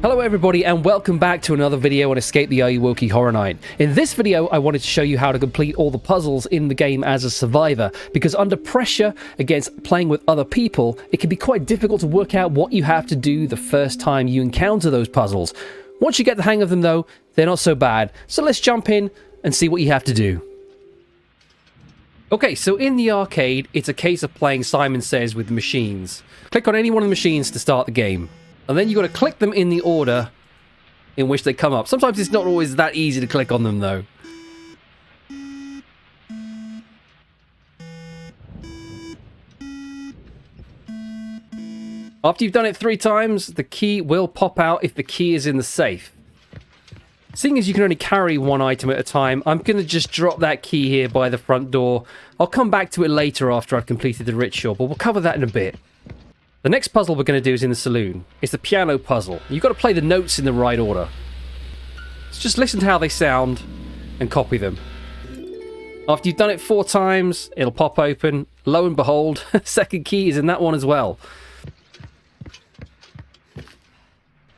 Hello everybody and welcome back to another video on Escape the Ayuwoki Horror Night. In this video I wanted to show you how to complete all the puzzles in the game as a survivor, because under pressure against playing with other people it can be quite difficult to work out what you have to do the first time you encounter those puzzles. Once you get the hang of them though, they're not so bad, so let's jump in and see what you have to do. Okay, so in the arcade it's a case of playing Simon Says with machines. Click on any one of the machines to start the game. And then you've got to click them in the order in which they come up. Sometimes it's not always that easy to click on them, though. After you've done it 3 times, the key will pop out if the key is in the safe. Seeing as you can only carry one item at a time, I'm going to just drop that key here by the front door. I'll come back to it later after I've completed the ritual, but we'll cover that in a bit. The next puzzle we're going to do is in the saloon. It's the piano puzzle. You've got to play the notes in the right order. So just listen to how they sound and copy them. After you've done it 4 times, it'll pop open. Lo and behold, second key is in that one as well.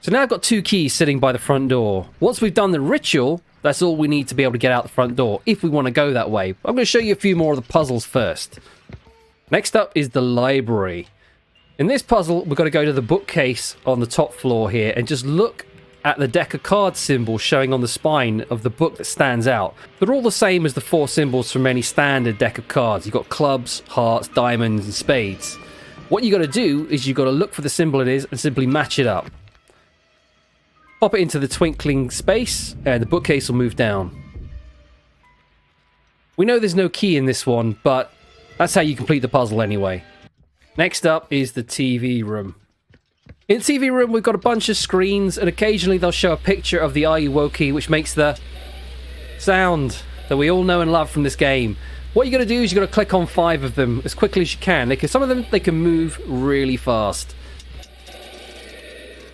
So now I've got 2 keys sitting by the front door. Once we've done the ritual, that's all we need to be able to get out the front door, if we want to go that way. I'm going to show you a few more of the puzzles first. Next up is the library. In this puzzle, we've got to go to the bookcase on the top floor here and just look at the deck of cards symbol showing on the spine of the book that stands out. They're all the same as the 4 symbols from any standard deck of cards. You've got clubs, hearts, diamonds, and spades. What you got to do is you've got to look for the symbol it is and simply match it up. Pop it into the twinkling space and the bookcase will move down. We know there's no key in this one, but that's how you complete the puzzle anyway. Next up is the TV room. In the TV room, we've got a bunch of screens, and occasionally they'll show a picture of the Ayuwoki, which makes the sound that we all know and love from this game. What you got to do is you got to click on 5 of them as quickly as you can. Some of them they can move really fast.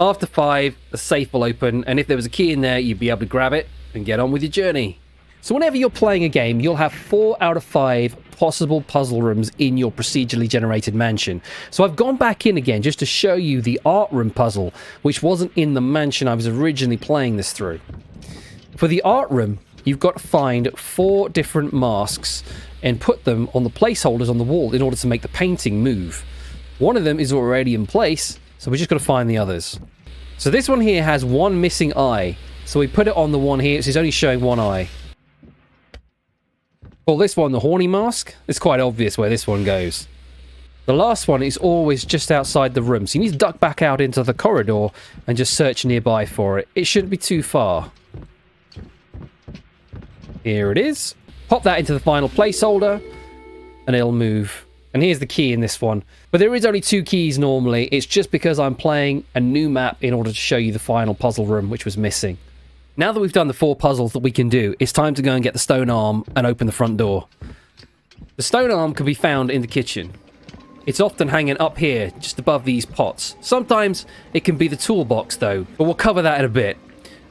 After 5, the safe will open, and if there was a key in there, you'd be able to grab it and get on with your journey. So whenever you're playing a game, you'll have 4 out of 5 possible puzzle rooms in your procedurally generated mansion. So I've gone back in again just to show you the art room puzzle, which wasn't in the mansion I was originally playing this through. For the art room, you've got to find 4 different masks and put them on the placeholders on the wall in order to make the painting move. One of them is already in place, so we're just got to find the others. So this one here has 1 missing eye, so we put it on the one here, so it's only showing 1 eye. Call this one the horny mask. It's quite obvious where this one goes. The last one is always just outside the room, so you need to duck back out into the corridor and just search nearby for it. It shouldn't be too far. Here it is. Pop that into the final placeholder and it'll move. And here's the key in this one. But there is only 2 keys normally. It's just because I'm playing a new map in order to show you the final puzzle room, which was missing. Now that we've done the 4 puzzles that we can do, it's time to go and get the stone arm and open the front door. The stone arm can be found in the kitchen. It's often hanging up here, just above these pots. Sometimes it can be the toolbox though, but we'll cover that in a bit.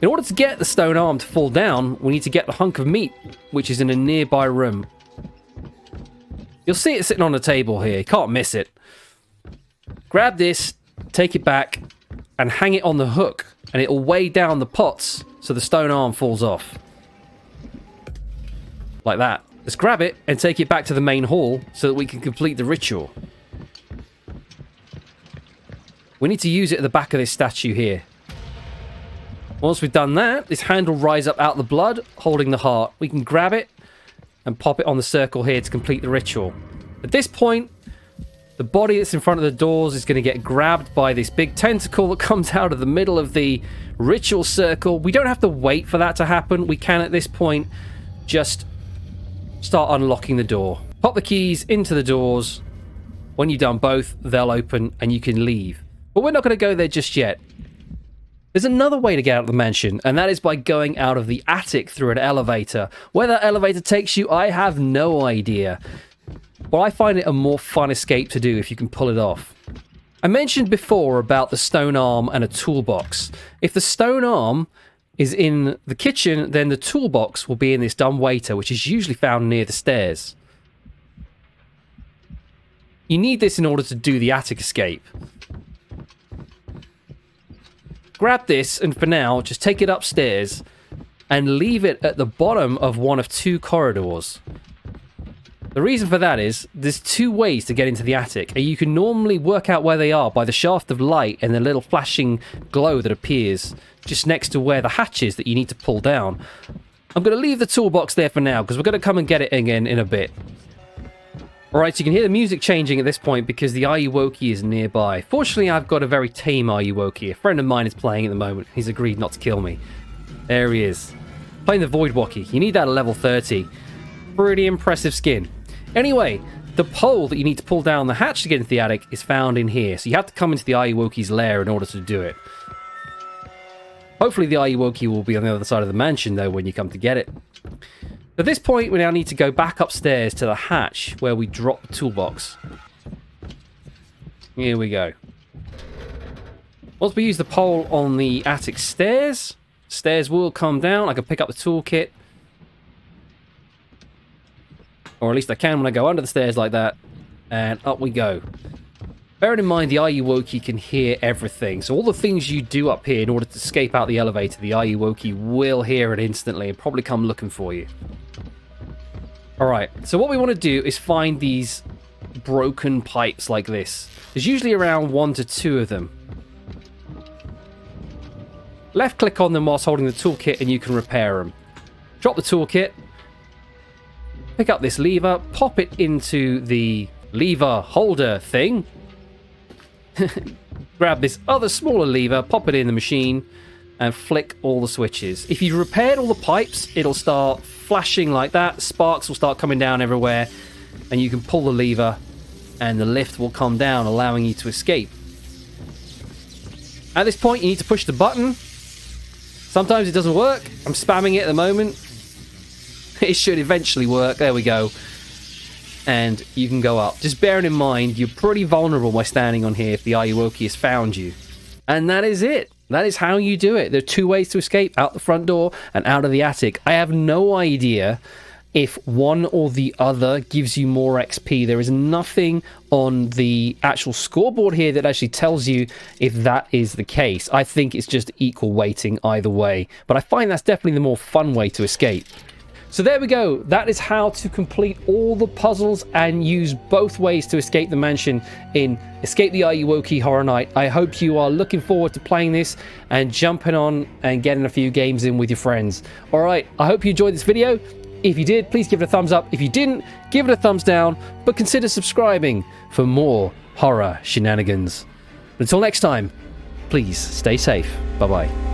In order to get the stone arm to fall down, we need to get the hunk of meat, which is in a nearby room. You'll see it sitting on the table here, you can't miss it. Grab this, take it back, and hang it on the hook, and it'll weigh down the pots so the stone arm falls off. Like that. Let's grab it and take it back to the main hall so that we can complete the ritual. We need to use it at the back of this statue here. Once we've done that, this hand will rise up out of the blood, holding the heart. We can grab it and pop it on the circle here to complete the ritual. At this point, the body that's in front of the doors is going to get grabbed by this big tentacle that comes out of the middle of the ritual circle. We don't have to wait for that to happen. We can, at this point, just start unlocking the door. Pop the keys into the doors. When you've done both, they'll open and you can leave. But we're not going to go there just yet. There's another way to get out of the mansion, and that is by going out of the attic through an elevator. Where that elevator takes you, I have no idea. But I find it a more fun escape to do if you can pull it off. I mentioned before about the stone arm and a toolbox. If the stone arm is in the kitchen, then the toolbox will be in this dumbwaiter, which is usually found near the stairs. You need this in order to do the attic escape. grab this and for now, just take it upstairs and leave it at the bottom of one of 2 corridors. The reason for that is there's 2 ways to get into the attic, and you can normally work out where they are by the shaft of light and the little flashing glow that appears just next to where the hatch is that you need to pull down. I'm going to leave the toolbox there for now because we're going to come and get it again in a bit. Alright, so you can hear the music changing at this point because the Ayuwoki is nearby. Fortunately, I've got a very tame Ayuwoki. A friend of mine is playing at the moment. He's agreed not to kill me. There he is. Playing the Voidwoki. You need that at level 30. Pretty impressive skin. Anyway, the pole that you need to pull down the hatch to get into the attic is found in here. So you have to come into the Ayuwoki's lair in order to do it. Hopefully the Ayuwoki will be on the other side of the mansion, though, when you come to get it. At this point, we now need to go back upstairs to the hatch where we drop the toolbox. Here we go. Once we use the pole on the attic stairs will come down. I can pick up the toolkit. Or at least I can when I go under the stairs like that. And up we go. Bearing in mind the Ayuwoki can hear everything. So all the things you do up here in order to escape out the elevator, the Ayuwoki will hear it instantly and probably come looking for you. Alright, so what we want to do is find these broken pipes like this. There's usually around 1 to 2 of them. Left click on them whilst holding the toolkit and you can repair them. Drop the toolkit. Pick up this lever, pop it into the lever holder thing. Grab this other smaller lever, pop it in the machine, and flick all the switches. If you've repaired all the pipes, it'll start flashing like that. Sparks will start coming down everywhere, and you can pull the lever, and the lift will come down, allowing you to escape. At this point, you need to push the button. Sometimes it doesn't work. I'm spamming it at the moment. It should eventually work. There we go. And you can go up. Just bearing in mind, you're pretty vulnerable by standing on here if the Ayuwoki has found you. And that is it. That is how you do it. There are 2 ways to escape, out the front door and out of the attic. I have no idea if one or the other gives you more XP. There is nothing on the actual scoreboard here that actually tells you if that is the case. I think it's just equal weighting either way. But I find that's definitely the more fun way to escape. So there we go. That is how to complete all the puzzles and use both ways to escape the mansion in Escape the Ayuwoki Horror Night. I hope you are looking forward to playing this and jumping on and getting a few games in with your friends. All right, I hope you enjoyed this video. If you did, please give it a thumbs up. If you didn't, give it a thumbs down, but consider subscribing for more horror shenanigans. Until next time, please stay safe. Bye-bye.